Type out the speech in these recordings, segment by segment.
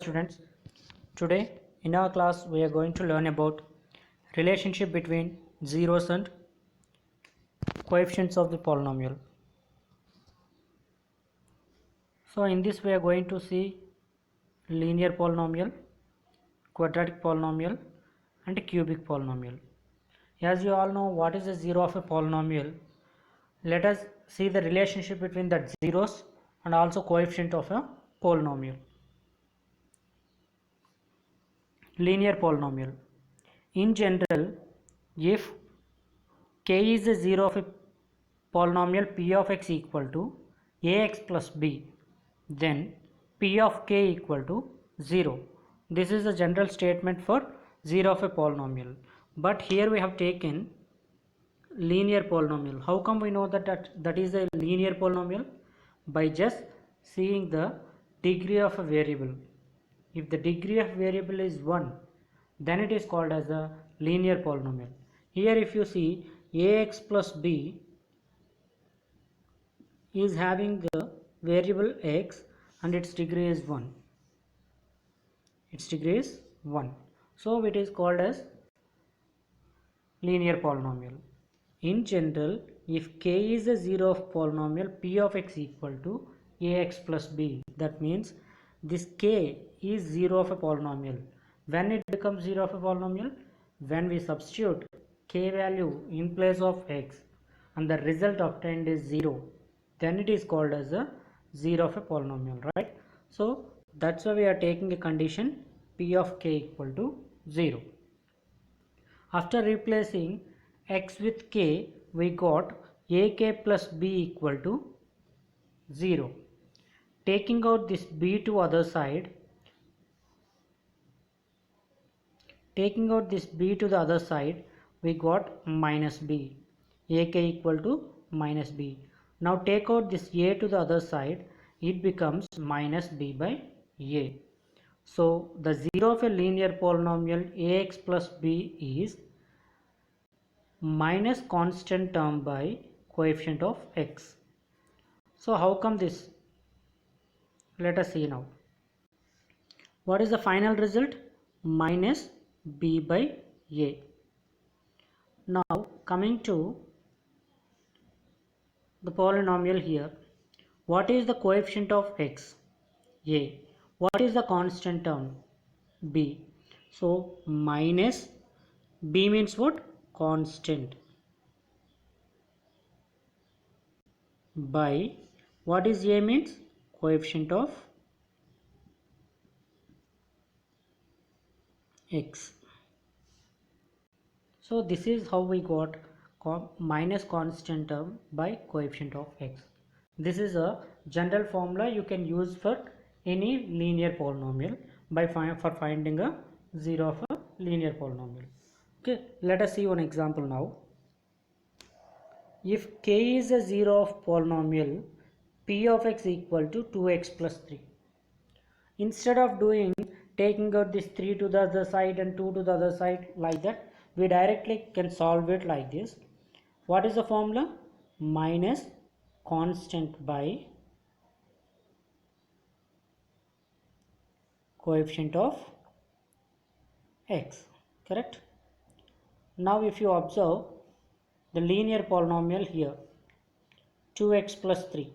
Students, today in our class we are going to learn about relationship between zeros and coefficients of the polynomial. So in this we are going to see linear polynomial, quadratic polynomial and cubic polynomial. As you all know what is the zero of a polynomial, let us see the relationship between the zeros and also coefficient of a polynomial. Linear polynomial. In general, if k is a zero of a polynomial p of x equal to ax plus b, then p of k equal to 0. This is a general statement for zero of a polynomial. But here we have taken linear polynomial. How come we know that is a linear polynomial? By just seeing the degree of a variable. If the degree of variable is 1, then it is called as a linear polynomial. Here if you see ax plus b is having the variable x and its degree is 1. Its degree is 1. So it is called as linear polynomial. In general, if k is a zero of polynomial p of x equal to ax plus b, that means this k is zero of a polynomial. When it becomes zero of a polynomial? When we substitute k value in place of x and the result obtained is 0, then it is called as a zero of a polynomial, right? So that's why we are taking a condition p of k equal to 0. After replacing x with k, we got ak plus b equal to 0. Taking out this b to other side, we got minus b, ak equal to minus b. Now take out this a to the other side, it becomes minus b by a. So the zero of a linear polynomial ax plus b is minus constant term by coefficient of x. So how come this? Let us see now. What is the final result? Minus b by a. Now coming to the polynomial here. What is the coefficient of x? A. What is the constant term? B. So minus b means what? Constant by what is a means? Coefficient of x. So this is how we got minus constant term by coefficient of x. This is a general formula you can use for any linear polynomial for finding a zero of a linear polynomial. Okay, let us see one example now. If k is a zero of polynomial p of x equal to 2x plus 3. Instead of taking out this 3 to the other side and 2 to the other side like that, we directly can solve it like this. What is the formula? Minus constant by coefficient of x, correct? Now if you observe the linear polynomial here, 2x plus 3.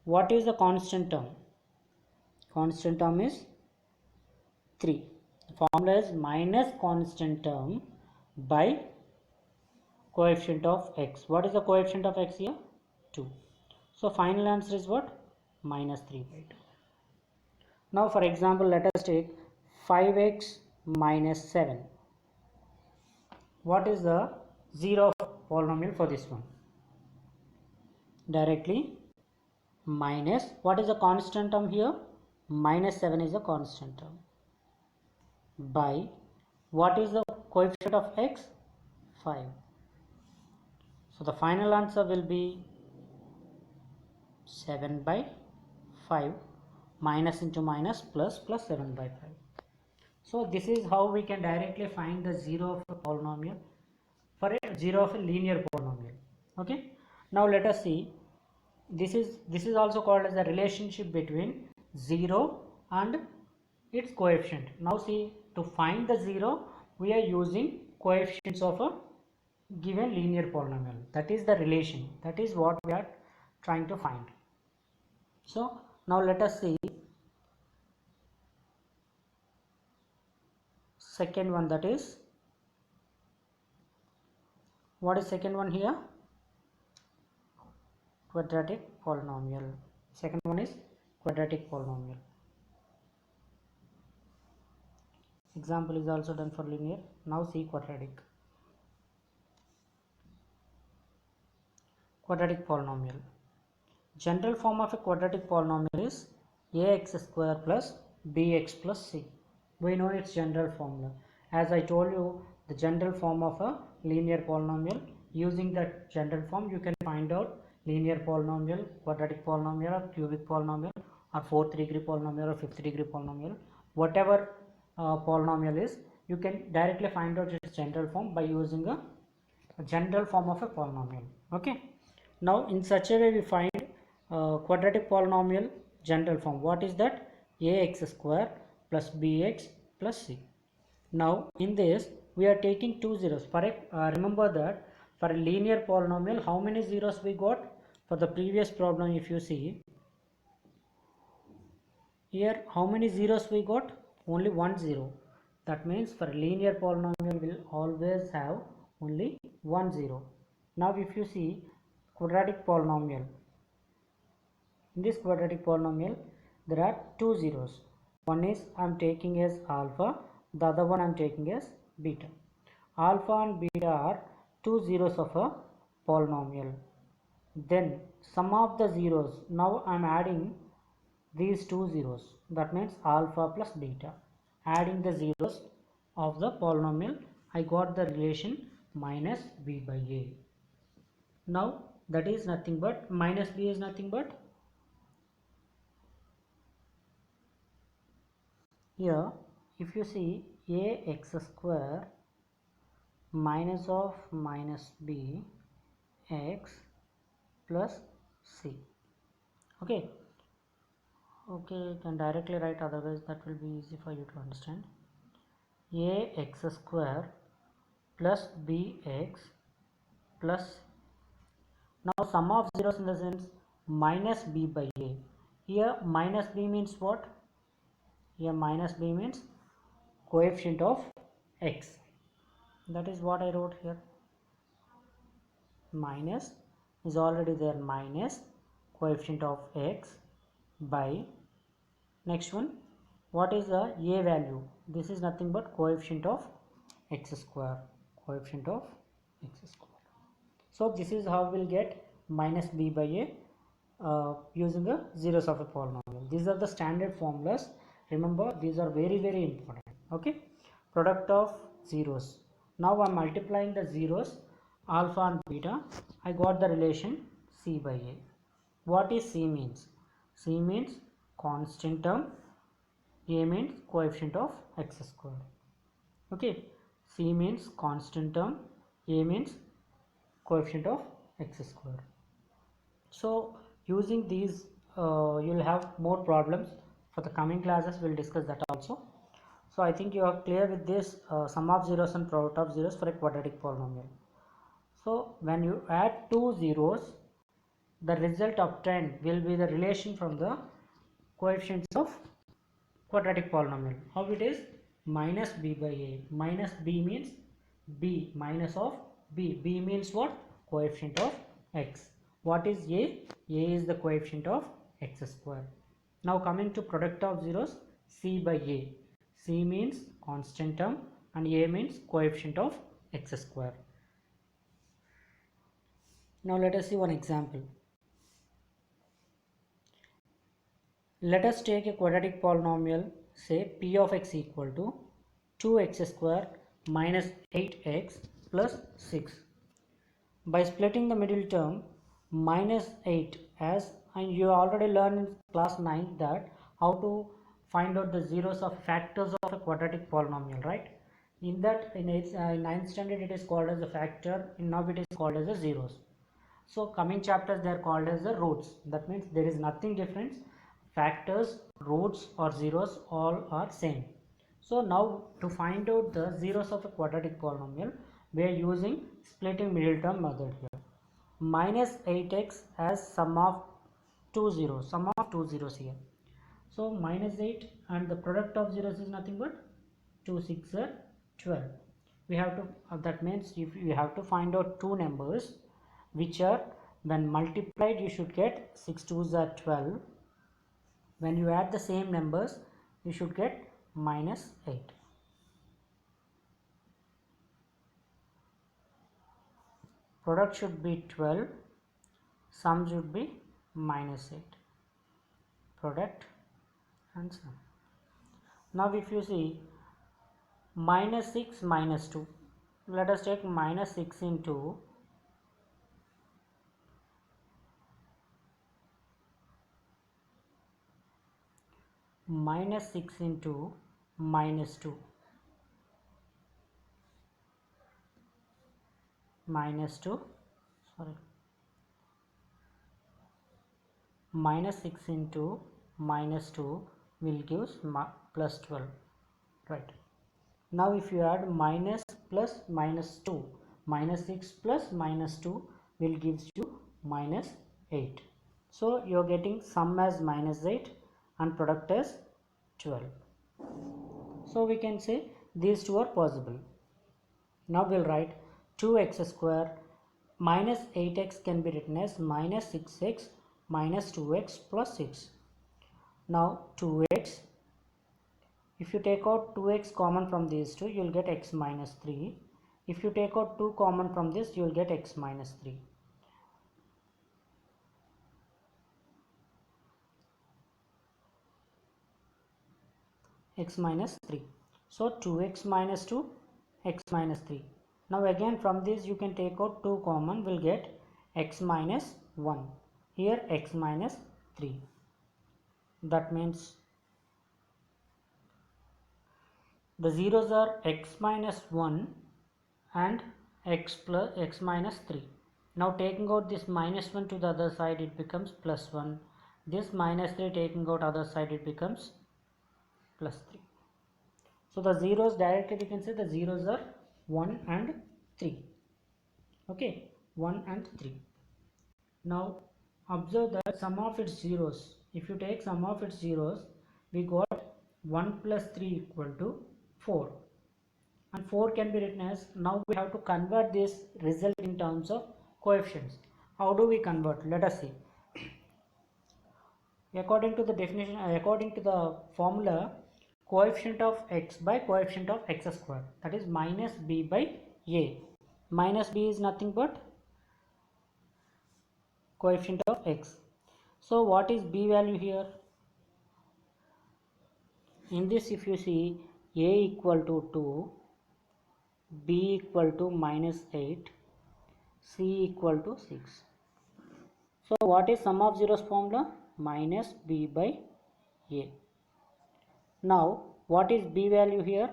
What is the constant term? Constant term is 3. The formula is minus constant term by coefficient of x. What is the coefficient of x here? 2. So final answer is what? Minus 3 by 2. Now for example, let us take 5x minus 7. What is the zero of polynomial for this one? Directly minus, what is the constant term here? Minus 7 is the constant term by what is the coefficient of x? 5. So the final answer will be 7 by 5, minus into minus plus 7 by 5. So this is how we can directly find the zero of a polynomial for a zero of a linear polynomial. Okay, now let us see, this is also called as the relationship between zero and its coefficient. Now see, to find the 0 we are using coefficients of a given linear polynomial. That is the relation. That is what we are trying to find. So now let us see second one, that is, what is second one here? Quadratic polynomial. Second one is quadratic polynomial. Example is also done for linear. Now see quadratic. Quadratic polynomial. General form of a quadratic polynomial is ax square plus bx plus c. We know its general formula. As I told you, the general form of a linear polynomial, using that general form you can find out linear polynomial, quadratic polynomial, or cubic polynomial, or fourth degree polynomial, or fifth degree polynomial. Whatever polynomial is, you can directly find out its general form by using a general form of a polynomial. Okay. Now in such a way we find quadratic polynomial general form. What is that? Ax square plus bx plus c. Now in this we are taking two zeros. For a, remember that for a linear polynomial, how many zeros we got? For the previous problem, if you see here, how many zeros we got? Only 1 0. That means for a linear polynomial will always have only 1 0. Now if you see quadratic polynomial, in this quadratic polynomial there are two zeros. One is I am taking as alpha, the other one I am taking as beta. Alpha and beta are two zeros of a polynomial. Then sum of the zeros, now I am adding these two zeros, that means alpha plus beta. Adding the zeros of the polynomial, I got the relation minus b by a. Now that is nothing but minus b is nothing but here, if you see ax square minus of minus b x plus c. Okay, you can directly write, otherwise that will be easy for you to understand. Ax square plus bx plus, now sum of zeros in the sense minus b by a. Here minus b means what? Here minus b means coefficient of x. That is what I wrote here. Minus is already there, minus coefficient of x by, next one, what is the a value? This is nothing but coefficient of x square. Coefficient of x square. So this is how we'll get minus b by a using the zeros of a polynomial. These are the standard formulas. Remember, these are very important. Okay. Product of zeros. Now I'm multiplying the zeros, alpha and beta. I got the relation c by a. What is c means? C means constant term, a means coefficient of x square. Okay. C means constant term, a means coefficient of x square. So using these you'll have more problems. For the coming classes we'll discuss that also. So I think you are clear with this sum of zeros and product of zeros for a quadratic polynomial. So when you add two zeros, the result obtained will be the relation from the coefficients of quadratic polynomial. How it is? Minus b by a. Minus b means b, minus of b. B means what? Coefficient of x. What is a? A is the coefficient of x square. Now coming to product of zeros, c by a. C means constant term and a means coefficient of x square. Now let us see one example. Let us take a quadratic polynomial, say p of x equal to 2x square minus 8x plus 6. By splitting the middle term, minus 8, as and you already learned in class 9 that how to find out the zeros of factors of a quadratic polynomial, right? In that, in 9th standard it is called as a factor, now it is called as a zeros. So coming chapters they are called as the roots. That means there is nothing different. Factors roots or zeros all are same. So now to find out the zeros of a quadratic polynomial, we are using splitting middle term method here. Minus 8x as sum of two zeros here. So minus 8 and the product of zeros is nothing but 2 6 are 12. We have to that means if you have to find out two numbers which are when multiplied you should get 6 2s are 12. When you add the same numbers you should get minus 8. Product should be 12, sum should be minus 8. Product and sum. Now if you see minus 6 minus 2, let us take minus 6 into minus 6 into minus 2 minus 2 sorry minus 6 into minus 2 will give plus 12, right? Now if you add minus plus minus 2, minus 6 plus minus 2 will gives you minus 8. So you are getting sum as minus 8 and product as 12. So we can say these two are possible. Now we'll write 2x square minus 8x can be written as minus 6x minus 2x plus 6. Now 2x, if you take out 2x common from these two, you will get x minus 3. If you take out 2 common from this, you will get x minus 3. X minus 3. So 2x minus 2, x minus 3. Now again from this you can take out 2 common, will get x minus 1. Here x minus 3. That means the zeros are x minus 1 and x minus 3. Now taking out this minus 1 to the other side, it becomes plus 1. This minus 3 taking out other side, it becomes plus 3. So the zeros directly we can say the zeros are 1 and 3. Okay, 1 and 3. Now observe that sum of its zeros. If you take sum of its zeros, we got 1 plus 3 equal to 4. And 4 can be written as, now we have to convert this result in terms of coefficients. How do we convert? Let us see. According to the definition, according to the formula, coefficient of x by coefficient of x square, that is minus b by a. Minus b is nothing but coefficient of x. So what is b value here? In this if you see a equal to 2, b equal to minus 8, c equal to 6. So what is sum of zeros formula? Minus b by a. Now what is b value here?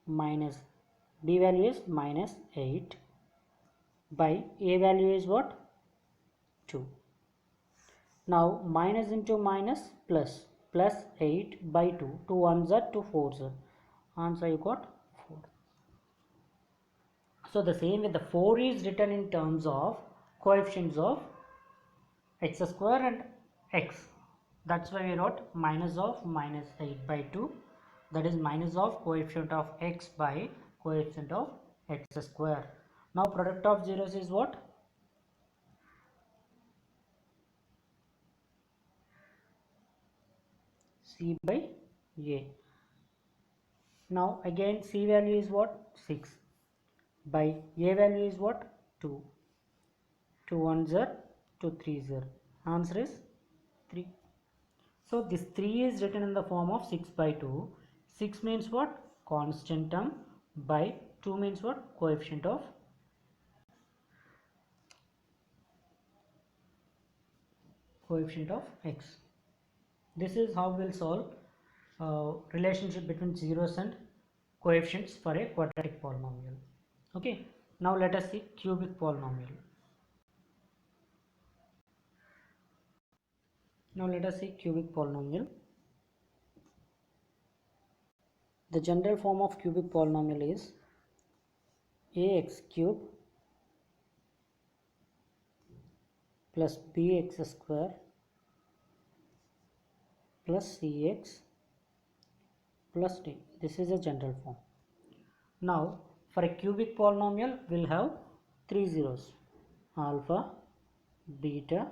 Minus b value is minus 8 by a value is what? 2. Now minus into minus plus, plus 8 by 2. 2 ones are 2 fours are. Answer you got 4. So the same way the 4 is written in terms of coefficients of x square and x. That's why we wrote minus of minus 8 by 2. That is minus of coefficient of x by coefficient of x square. Now product of zeros is what? C by a. Now again c value is what? 6 by a value is what? 2. 2 ones are 2 threes are. Answer is 3. So this 3 is written in the form of 6 by 2. 6 means what? Constant term by 2 means what? Coefficient of x. This is how we'll solve relationship between zeros and coefficients for a quadratic polynomial. Okay, now let us see cubic polynomial. Now let us see cubic polynomial. The general form of cubic polynomial is ax cube plus bx square plus cx plus d. This is a general form. Now for a cubic polynomial we'll have three zeros: alpha, beta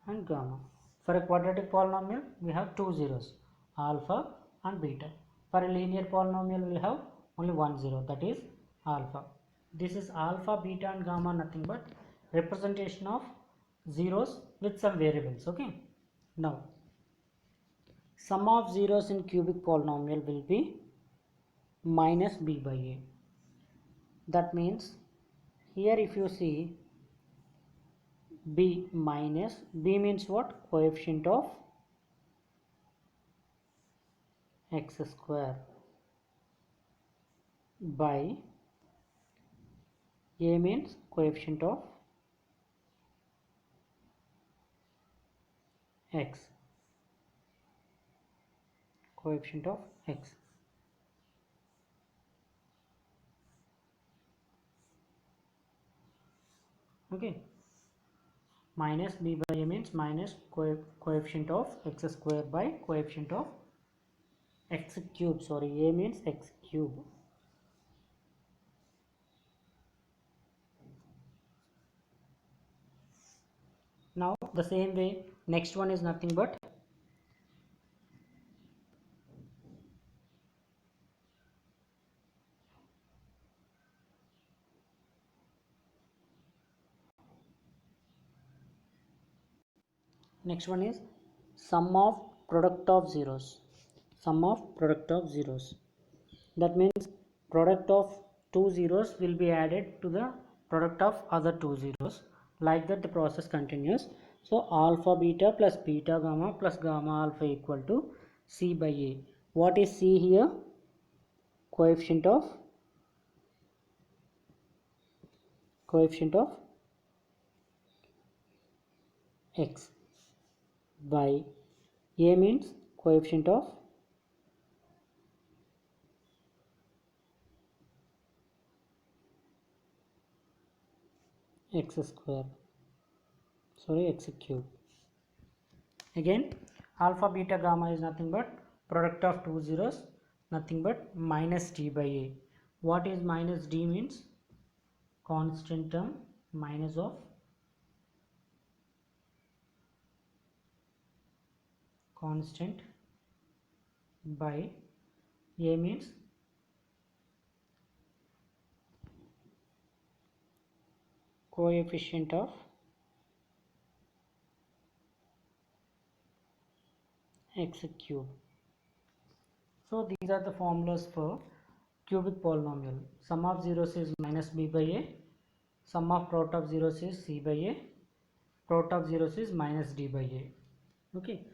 and gamma. For a quadratic polynomial we have two zeros: alpha and beta. For a linear polynomial we'll have only one zero, that is alpha. This is alpha, beta and gamma, nothing but representation of zeros with some variables. Okay. Now sum of zeros in cubic polynomial will be minus b by a. That means here if you see b minus, b means what? Coefficient of x square by a means coefficient of x, coefficient of x. Okay, minus b by a means minus coefficient of x square by coefficient of x cube. Sorry, a means x cube. Now the same way, next one is nothing but next one is sum of product of zeros. Sum of product of zeros. That means product of two zeros will be added to the product of other two zeros. Like that the process continues. So alpha beta plus beta gamma plus gamma alpha equal to c by a. What is c here? Coefficient of x by a means coefficient of x square, sorry, x cube. Again alpha beta gamma is nothing but product of two zeros, nothing but minus d by a. What is minus d means? Constant term minus of constant by a means coefficient of x cube. So these are the formulas for cubic polynomial. Sum of zeros is minus b by a, sum of product of zeros is c by a, product of zeros is minus d by a. Okay,